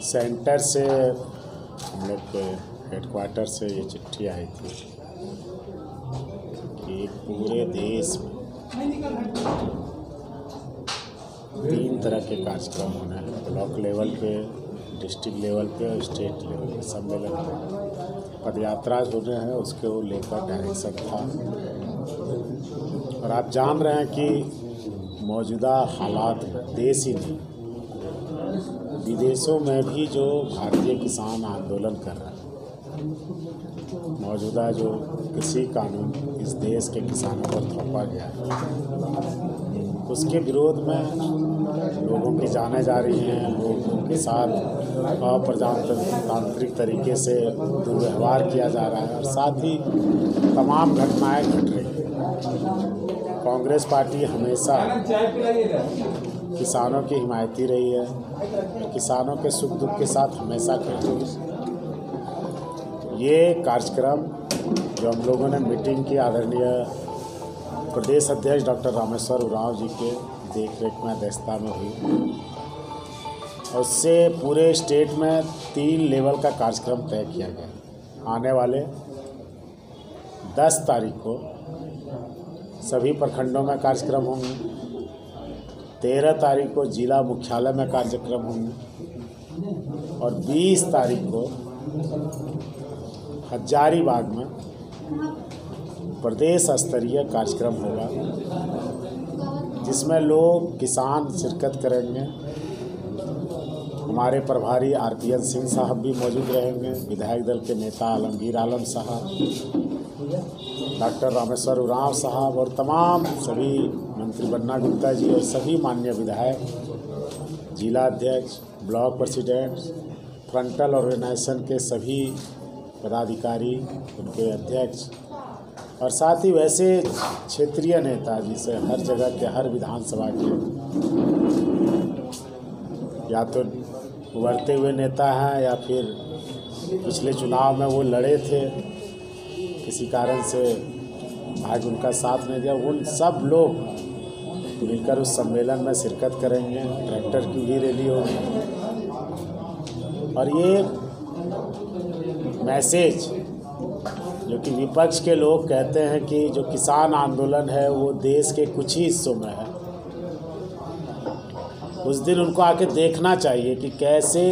Centre से हम लोग के हेडक्वार्टर से ये चिट्ठी आई थी कि पूरे देश में 3 तरह के कार्यक्रम होने हैं, ब्लॉक लेवल पे, डिस्ट्रिक्ट लेवल पे और स्टेट लेवल पे सम्मेलन में पदयात्रा होने हैं, उसके वो लेकर डायरेक्शन था। और आप जान रहे हैं कि मौजूदा हालात देश ही नहीं, विदेशों में भी जो भारतीय किसान आंदोलन कर रहे हैं, मौजूदा जो कृषि कानून इस देश के किसानों पर थोपा गया है, उसके विरोध में लोगों की जानें जा रही हैं, लोगों के साथ अप्रजातांत्रिक तरीके से दुर्व्यवहार किया जा रहा है और साथ ही तमाम घटनाएं घट रही हैं। कांग्रेस पार्टी हमेशा किसानों की हिमायती रही है, किसानों के सुख दुख के साथ हमेशा खड़ी है। ये कार्यक्रम जो हम लोगों ने मीटिंग की आदरणीय प्रदेश अध्यक्ष डॉक्टर रामेश्वर उरांव जी के देखरेख में अध्यक्षता में हुई, और उससे पूरे स्टेट में 3 लेवल का कार्यक्रम तय किया गया। आने वाले 10 तारीख को सभी प्रखंडों में कार्यक्रम होंगे, 13 तारीख को जिला मुख्यालय में कार्यक्रम होंगे और 20 तारीख को हजारीबाग में प्रदेश स्तरीय कार्यक्रम होगा, जिसमें लोग किसान शिरकत करेंगे। हमारे प्रभारी आरपीएन सिंह साहब भी मौजूद रहेंगे, विधायक दल के नेता आलमगीर आलम साहब, डॉक्टर रामेश्वर उरांव साहब और तमाम सभी मंत्री बन्ना गुप्ता जी और सभी माननीय विधायक, जिला अध्यक्ष, ब्लॉक प्रेसिडेंट, फ्रंटल ऑर्गेनाइजेशन के सभी पदाधिकारी, उनके अध्यक्ष और साथ ही वैसे क्षेत्रीय नेता जिसे हर जगह के हर विधानसभा के या तो उभरते हुए नेता हैं या फिर पिछले चुनाव में वो लड़े थे, किसी कारण से आज उनका साथ नहीं दिया, उन सब लोग मिलकर उस सम्मेलन में शिरकत करेंगे। ट्रैक्टर की भी रैली होगी और ये मैसेज जो कि विपक्ष के लोग कहते हैं कि जो किसान आंदोलन है वो देश के कुछ ही हिस्सों में है, उस दिन उनको आके देखना चाहिए कि कैसे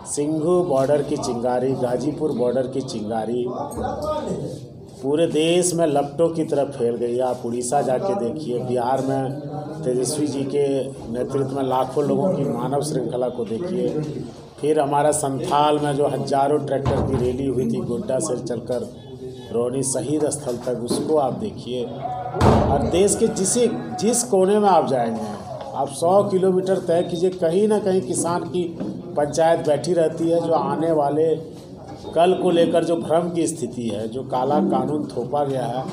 सिंघू बॉर्डर की चिंगारी, गाजीपुर बॉर्डर की चिंगारी पूरे देश में लपटों की तरफ फैल गई। आप उड़ीसा जाके देखिए, बिहार में तेजस्वी जी के नेतृत्व में लाखों लोगों की मानव श्रृंखला को देखिए, फिर हमारा संथाल में जो हजारों ट्रैक्टर की रैली हुई थी गोड्डा से चलकर रोहनी शहीद स्थल तक, उसको आप देखिए। और देश के जिस कोने में आप जाएंगे, आप 100 किलोमीटर तय कीजिए, कहीं ना कहीं किसान की पंचायत बैठी रहती है, जो आने वाले कल को लेकर जो भ्रम की स्थिति है, जो काला कानून थोपा गया है,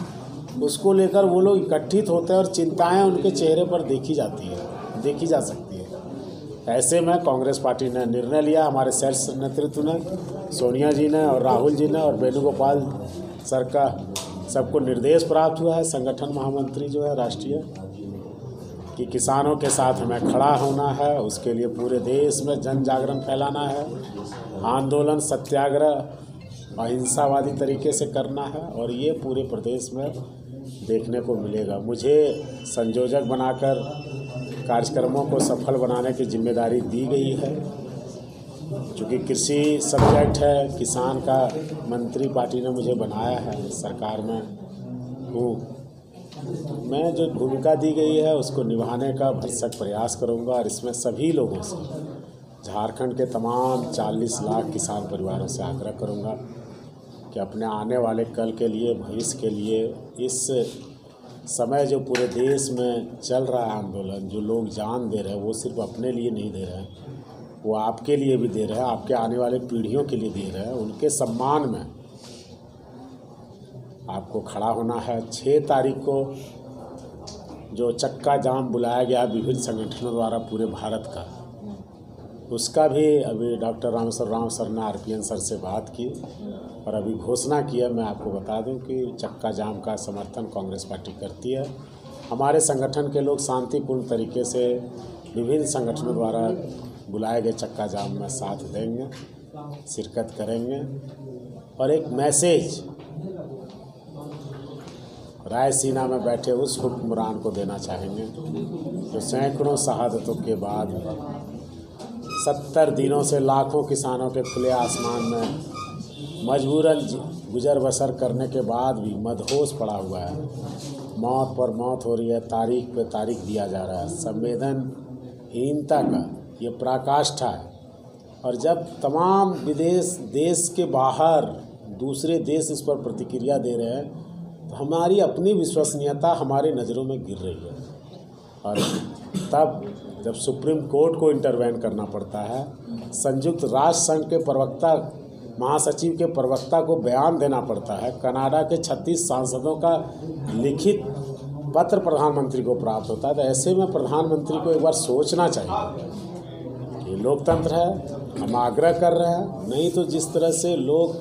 उसको लेकर वो लोग इकट्ठित होते हैं और चिंताएं उनके चेहरे पर देखी जा सकती है। ऐसे में कांग्रेस पार्टी ने निर्णय लिया, हमारे शीर्ष नेतृत्व ने, सोनिया जी ने और राहुल जी ने और वेणुगोपाल सर का सबको निर्देश प्राप्त हुआ है, संगठन महामंत्री जो है राष्ट्रीय, कि किसानों के साथ हमें खड़ा होना है। उसके लिए पूरे देश में जन जागरण फैलाना है, आंदोलन सत्याग्रह अहिंसावादी तरीके से करना है और ये पूरे प्रदेश में देखने को मिलेगा। मुझे संयोजक बनाकर कार्यक्रमों को सफल बनाने की जिम्मेदारी दी गई है। चूँकि कृषि सब्जेक्ट है, किसान का मंत्री पार्टी ने मुझे बनाया है, सरकार में हूँ, मैं जो भूमिका दी गई है उसको निभाने का भरसक प्रयास करूँगा। और इसमें सभी लोगों से, झारखंड के तमाम 40 लाख किसान परिवारों से आग्रह करूँगा कि अपने आने वाले कल के लिए, भविष्य के लिए, इस समय जो पूरे देश में चल रहा है आंदोलन, जो लोग जान दे रहे हैं, वो सिर्फ अपने लिए नहीं दे रहे हैं, वो आपके लिए भी दे रहे हैं, आपके आने वाले पीढ़ियों के लिए दे रहे हैं। उनके सम्मान में आपको खड़ा होना है। 6 तारीख को जो चक्का जाम बुलाया गया विभिन्न संगठनों द्वारा पूरे भारत का, उसका भी अभी डॉक्टर रामेश्वर उरांव सर ने आरपीएन सर से बात की और अभी घोषणा की है। मैं आपको बता दूं कि चक्का जाम का समर्थन कांग्रेस पार्टी करती है। हमारे संगठन के लोग शांतिपूर्ण तरीके से विभिन्न संगठनों द्वारा बुलाए गए चक्का जाम में साथ देंगे, शिरकत करेंगे और एक मैसेज रायसीना में बैठे उस हुक्मरान को देना चाहेंगे जो सैकड़ों शहादतों के बाद 70 दिनों से लाखों किसानों के खुले आसमान में मजबूरन गुजर बसर करने के बाद भी मदहोश पड़ा हुआ है। मौत पर मौत हो रही है, तारीख पे तारीख दिया जा रहा है। संवेदनहीनता का ये पराकाष्ठा है। और जब तमाम देश के बाहर दूसरे देश इस पर प्रतिक्रिया दे रहे हैं तो हमारी अपनी विश्वसनीयता हमारे नज़रों में गिर रही है। और तब जब सुप्रीम कोर्ट को इंटरवेन करना पड़ता है, संयुक्त राष्ट्र संघ के प्रवक्ता महासचिव के प्रवक्ता को बयान देना पड़ता है, कनाडा के 36 सांसदों का लिखित पत्र प्रधानमंत्री को प्राप्त होता है, तो ऐसे में प्रधानमंत्री को एक बार सोचना चाहिए। ये लोकतंत्र है, हम आग्रह कर रहे हैं, नहीं तो जिस तरह से लोग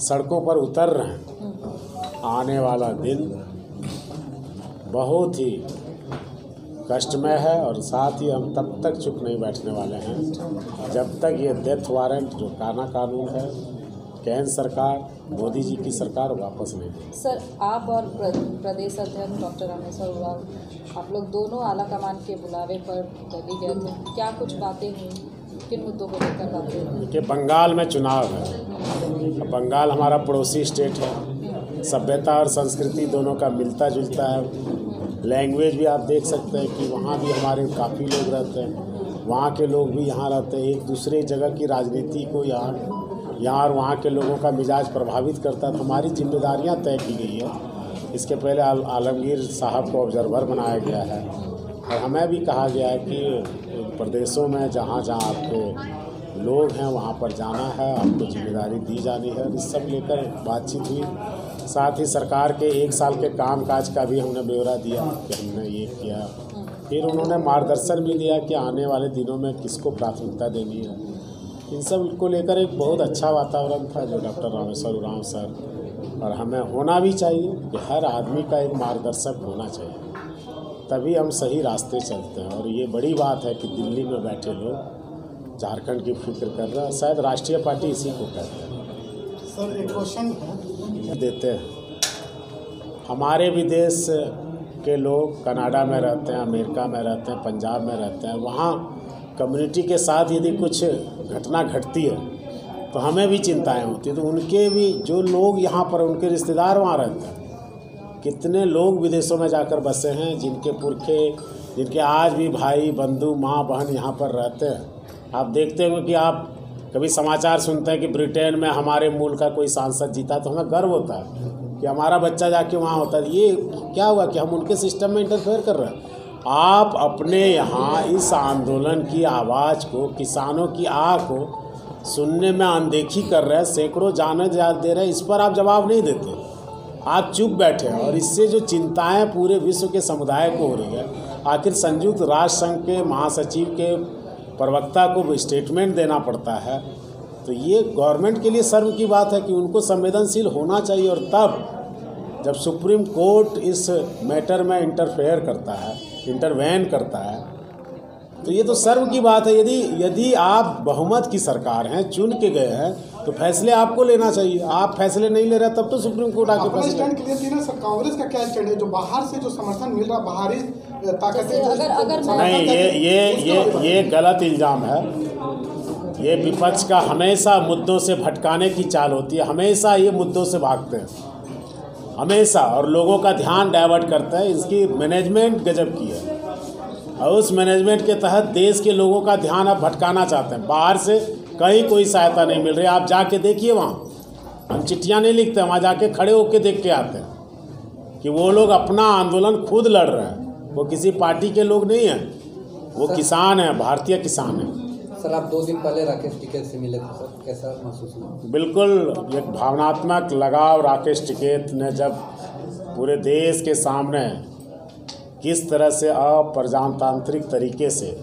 सड़कों पर उतर रहे हैं, आने वाला दिन बहुत ही कष्टमय है। और साथ ही हम तब तक चुप नहीं बैठने वाले हैं जब तक ये डेथ वारंट जो कानून है केंद्र सरकार, मोदी जी की सरकार वापस नहीं देगी। सर, आप और प्रदेश अध्यक्ष डॉक्टर रामेश्वर उरांव, आप लोग दोनों आला कमान के बुलावे पर दिल्ली गए थे, क्या कुछ बातें हुई, किन मुद्दों को लेकर बातें हुई? देखिए, बंगाल में चुनाव है। बंगाल हमारा पड़ोसी स्टेट है, सभ्यता और संस्कृति दोनों का मिलता जुलता है। लैंग्वेज भी आप देख सकते हैं कि वहाँ भी हमारे काफ़ी लोग रहते हैं, वहाँ के लोग भी यहाँ रहते हैं। एक दूसरे जगह की राजनीति को यहाँ और वहाँ के लोगों का मिजाज प्रभावित करता है। तो हमारी जिम्मेदारियाँ तय की गई है। इसके पहले आलमगीर साहब को ऑब्जर्वर बनाया गया है और हमें भी कहा गया है कि प्रदेशों में जहाँ जहाँ आपके लोग हैं वहाँ पर जाना है, आपको जिम्मेदारी दी जानी है। इस सब लेकर बातचीत हुई। साथ ही सरकार के 1 साल के कामकाज का भी हमने ब्यौरा दिया कि हमने ये किया। फिर उन्होंने मार्गदर्शन भी दिया कि आने वाले दिनों में किसको प्राथमिकता देनी है। इन सब को लेकर एक बहुत अच्छा वातावरण था जो डॉक्टर रामेश्वर उरांव सर, और हमें होना भी चाहिए कि हर आदमी का एक मार्गदर्शक होना चाहिए, तभी हम सही रास्ते चलते हैं। और ये बड़ी बात है कि दिल्ली में बैठे लोग झारखंड की फिक्र कर रहे हैं, शायद राष्ट्रीय पार्टी इसी को कहते हैं। सर, एक क्वेश्चन देते हैं। हमारे विदेश के लोग कनाडा में रहते हैं, अमेरिका में रहते हैं, पंजाब में रहते हैं, वहाँ कम्युनिटी के साथ यदि कुछ घटना घटती है तो हमें भी चिंताएं होती हैं। तो उनके भी जो लोग यहाँ पर, उनके रिश्तेदार वहाँ रहते हैं, कितने लोग विदेशों में जाकर बसे हैं जिनके पुरखे, जिनके आज भी भाई बंधु माँ बहन यहाँ पर रहते हैं। आप देखते होंगे कि आप कभी समाचार सुनते हैं कि ब्रिटेन में हमारे मूल का कोई सांसद जीता, तो हमें गर्व होता है कि हमारा बच्चा जाके वहाँ होता है। ये क्या हुआ कि हम उनके सिस्टम में इंटरफेयर कर रहे हैं। आप अपने यहाँ इस आंदोलन की आवाज़ को, किसानों की आह को सुनने में अनदेखी कर रहे हैं, सैकड़ों जाने दे रहे हैं, इस पर आप जवाब नहीं देते, आप चुप बैठे हैं। और इससे जो चिंताएं पूरे विश्व के समुदाय को हो रही है, आखिर संयुक्त राष्ट्र संघ के महासचिव के प्रवक्ता को स्टेटमेंट देना पड़ता है, तो ये गवर्नमेंट के लिए शर्म की बात है कि उनको संवेदनशील होना चाहिए। और तब जब सुप्रीम कोर्ट इस मैटर में इंटरवेन करता है, तो ये तो शर्म की बात है। यदि आप बहुमत की सरकार हैं, चुन के गए हैं, तो फैसले आपको लेना चाहिए। आप फैसले नहीं ले रहे, तब तो सुप्रीम कोर्ट आके फैसले। स्टैंड क्लियर कीजिए सर, कांग्रेस का क्या स्टैंड है जो बाहर से जो समर्थन मिल रहा, बाहरी ताकतें नहीं, ये गलत इल्ज़ाम है। ये विपक्ष का हमेशा मुद्दों से भटकाने की चाल होती है, हमेशा ये मुद्दों से भागते हैं हमेशा, और लोगों का ध्यान डाइवर्ट करता है। इसकी मैनेजमेंट गजब की है, और उस मैनेजमेंट के तहत देश के लोगों का ध्यान आप भटकाना चाहते हैं। बाहर से कहीं कोई सहायता नहीं मिल रही। आप जाके देखिए, वहाँ हम चिट्ठियाँ नहीं लिखते, वहाँ जाके खड़े होकर देख के आते हैं कि वो लोग अपना आंदोलन खुद लड़ रहे हैं। वो किसी पार्टी के लोग नहीं हैं, वो किसान हैं, भारतीय किसान हैं। सर, आप 2 दिन पहले राकेश टिकैत से मिले थे सर, कैसा महसूस हुआ? बिल्कुल, एक भावनात्मक लगाव राकेश टिकैत ने जब पूरे देश के सामने किस तरह से अप्रजातांत्रिक तरीके से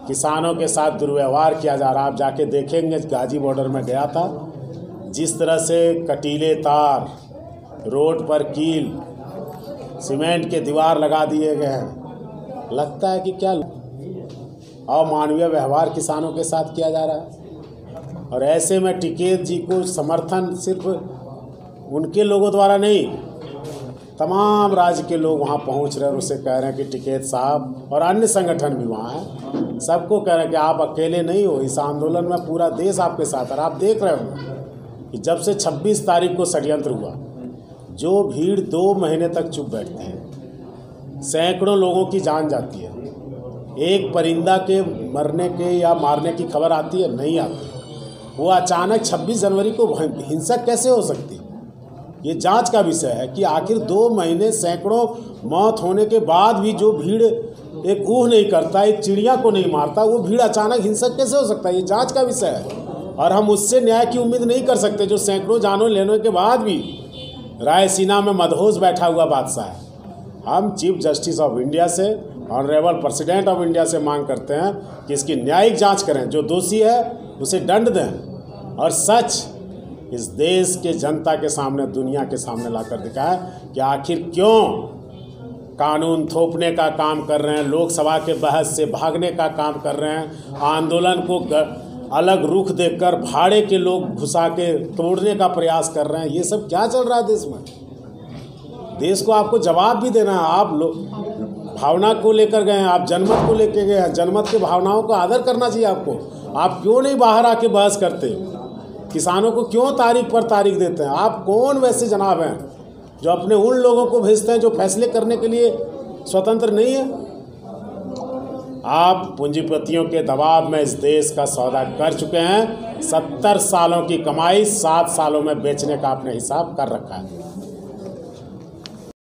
किसानों के साथ दुर्व्यवहार किया जा रहा, आप जाके देखेंगे। गाजी बॉर्डर में गया था, जिस तरह से कटीले तार, रोड पर कील, सीमेंट के दीवार लगा दिए गए हैं, लगता है कि क्या। अमानवीय व्यवहार किसानों के साथ किया जा रहा है। और ऐसे में टिकैत जी को समर्थन सिर्फ उनके लोगों द्वारा नहीं, तमाम राज्य के लोग वहाँ पहुँच रहे हैं और उसे कह रहे हैं कि टिकैत साहब, और अन्य संगठन भी वहाँ हैं, सबको कह रहे हैं कि आप अकेले नहीं हो, इस आंदोलन में पूरा देश आपके साथ है। और आप देख रहे हो कि जब से 26 तारीख को षड्यंत्र हुआ, जो भीड़ 2 महीने तक चुप बैठती है, सैकड़ों लोगों की जान जाती है, एक परिंदा के मरने के या मारने की खबर आती है, नहीं आती। वो अचानक 26 जनवरी को हिंसक कैसे हो सकती? ये जांच का विषय है कि आखिर 2 महीने सैकड़ों मौत होने के बाद भी जो भीड़ एक ऊह नहीं करता, एक चिड़िया को नहीं मारता, वो भीड़ अचानक हिंसक कैसे हो सकता है? ये जांच का विषय है। और हम उससे न्याय की उम्मीद नहीं कर सकते जो सैकड़ों जानों लेने के बाद भी रायसीना में मदहोश बैठा हुआ बादशाह है। हम चीफ जस्टिस ऑफ इंडिया से, ऑनरेबल प्रेसिडेंट ऑफ इंडिया से मांग करते हैं कि इसकी न्यायिक जांच करें, जो दोषी है उसे दंड दें और सच इस देश के जनता के सामने, दुनिया के सामने लाकर दिखाए कि आखिर क्यों कानून थोपने का काम कर रहे हैं, लोकसभा के बहस से भागने का काम कर रहे हैं, आंदोलन को अलग रुख देकर भाड़े के लोग घुसा के तोड़ने का प्रयास कर रहे हैं। ये सब क्या चल रहा है देश में? देश को आपको जवाब भी देना है। आप लोग भावना को लेकर गए हैं, आप जनमत को लेकर गए हैं, जनमत के भावनाओं को आदर करना चाहिए आपको। आप क्यों नहीं बाहर आके बहस करते? किसानों को क्यों तारीख पर तारीख देते हैं? आप कौन वैसे जनाब हैं जो अपने उन लोगों को भेजते हैं जो फैसले करने के लिए स्वतंत्र नहीं है? आप पूंजीपतियों के दबाव में इस देश का सौदा कर चुके हैं। 70 सालों की कमाई 7 सालों में बेचने का आपने हिसाब कर रखा है।